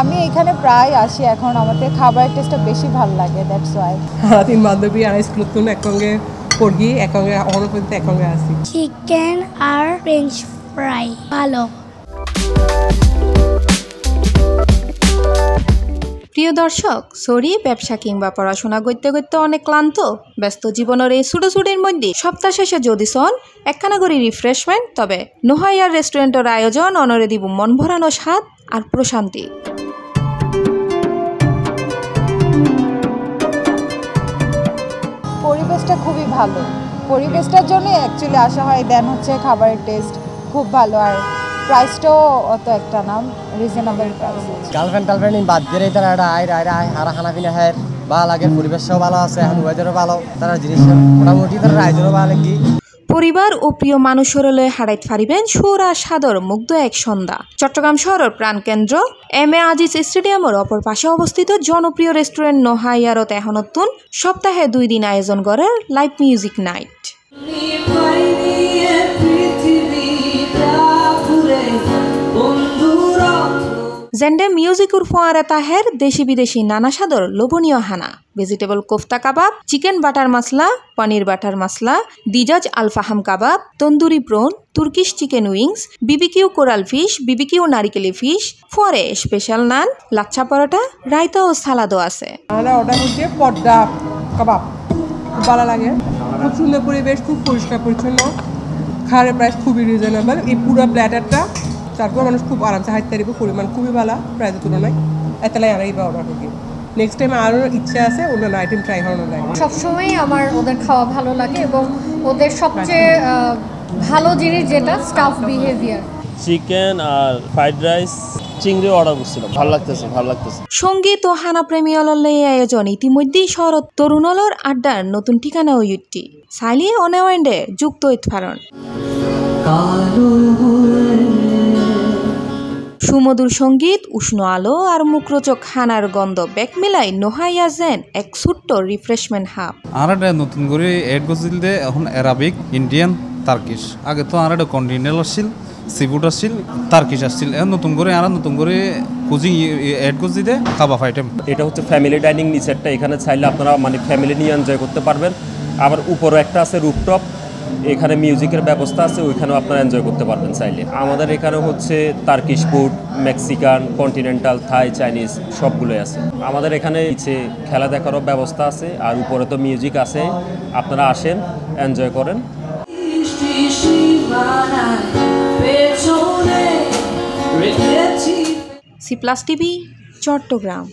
আমি এখানে প্রায় আসি এখন আমাদের খাবারের টেস্টটা বেশি ভালো লাগে দ্যাটস ওয়াই তিন বান্ধবী আর স্কুলত একসঙ্গে পড়ি একসঙ্গে অহরপর্যন্ত একসঙ্গে আসি চিকেন আর ফ্রেঞ্চ ফ্রাই ভালো প্রিয় দর্শক সরি ব্যবসা কিংবা পড়াশোনা করতে করতে অনেক ক্লান্ত ব্যস্ত জীবনের এই ছোট ছুটির মধ্যে সপ্তাহ শেষে যদি সন একখানা করে রিফ্রেশমেন্ট তবে নোহাইয়ার রেস্টুরেন্টের আয়োজন অনরে দিব মন ভরানো স্বাদ আর প্রশান্তি পরিবেশটা খুবই ভালো পরিবেশটার জন্য অ্যাকচুয়ালি আসা হয় দেন হচ্ছে খাবারের টেস্ট খুব ভালো আর প্রাইসটাও অত একটা নাম রিজনেবল প্রাইস গার্লফ্রেন্ড বাদ দিয়ে তারা আর খানা পিনা হয় ভালো লাগে পরিবেশটাও ভালো আছে এখন ওয়েদারও ভালো তারা জিনিস মোটামুটি তারা আয়োজনও ভালো লাগে পরিবার ও প্রিয় মানুষের লয়ে হারাইত পারিবেন সুরা সাদর মুগ্ধ এক সন্ধ্যা চট্টগ্রাম শহরের প্রাণকেন্দ্র এম এ আজিজ স্টেডিয়ামের অপর পাশে অবস্থিত জনপ্রিয় রেস্টুরেন্ট নোহাইয়ারত এহনতুন সপ্তাহে 2 দিন আয়োজন করে লাইভ মিউজিক নাইট জেন্ডে মিউজিকুর ফোয়ারে তাহের দেশি বিদেশি নানা স্বাদর লোভনীয় হানা vegetable kofta kebab chicken butter masala paneer butter masala দিজাজ আলফাহাম kebab tandoori prawn Turkish chicken wings BBQ কোরাল ফিশ বিবিকিউ নারিকেলি ফিশ ফোয়ারে স্পেশাল নান লাচ্ছা পরোটা রায়তা ও সালাদও আছে আমরা অর্ডার করছি পর্দা কাবাব খুব ভালো লাগে খুব সুন্দর পরিবেশ খুব পরিষ্কার পরিচ্ছন্ন খাওয়ার প্রাইস খুবই রিজনেবল এই পুরো প্ল্যাটারটা তারপর মানুষ খুব আরামসে হাইতে পারিব পরিমাণ খুবই ভালো প্রাইসের তুলনায় এতলাই আমরা এইবার অর্ডার করি নেক্সট টাইম আরও ইচ্ছা আছে অন্য আইটেম ট্রাই করানো লাগে সবসময় আমার ওদের খাওয়া ভালো লাগে এবং ওদের সবচেয়ে ভালো জিনিস যেটা স্টাফ বিহেভিয়ার চিকেন আর ফ্রাইড রাইস চিংড়ি অর্ডার করছিলাম ভালো লাগতেছে সঙ্গীত ও হানা প্রেমীয়ললে আয়োজন ইতিমধ্যেই শহরত তরুণলর আড্ডার নতুন ঠিকানা ইউটি সাইলি অনেওয়েন্ডে যুক্ত ইতফারণ সুমধুর সঙ্গীত উষ্ণ আলো আর মুখরোচক খানার গন্ধ ব্যাক মিলাই নোহাইয়া জেন এক ছোট্ট রিফ্রেশমেন্ট হাব আর নতুন করে এড করছিল দে এখন অ্যারাবিক ইন্ডিয়ান তার্কিশ আগে তো আর কন্টিনেন্টাল আসছিল সিফুড আসছিল তার্কিশ আসছিল নতুন করে কুজিং এড করছি দে কাবাব আইটেম এটা হচ্ছে ফ্যামিলি ডাইনিং নিচেরটা এখানে চাইলে আপনারা মানে ফ্যামিলি নিয়ে এনজয় করতে পারবেন আবার উপরে একটা আছে রুফটপ এখানে মিউজিকের ব্যবস্থা আছে ওইখানেও আপনারা এনজয় করতে পারবেন চাইলে আমাদের এখানে হচ্ছে তার্কিশ ফুড মেক্সিকান কন্টিনেন্টাল থাই চাইনিজ সবগুলোই আছে আমাদের এখানে নিচে খেলা দেখারও ব্যবস্থা আছে আর উপরে তো মিউজিক আছে আপনারা আসেন এনজয় করেন সি প্লাস টিভি চট্টগ্রাম।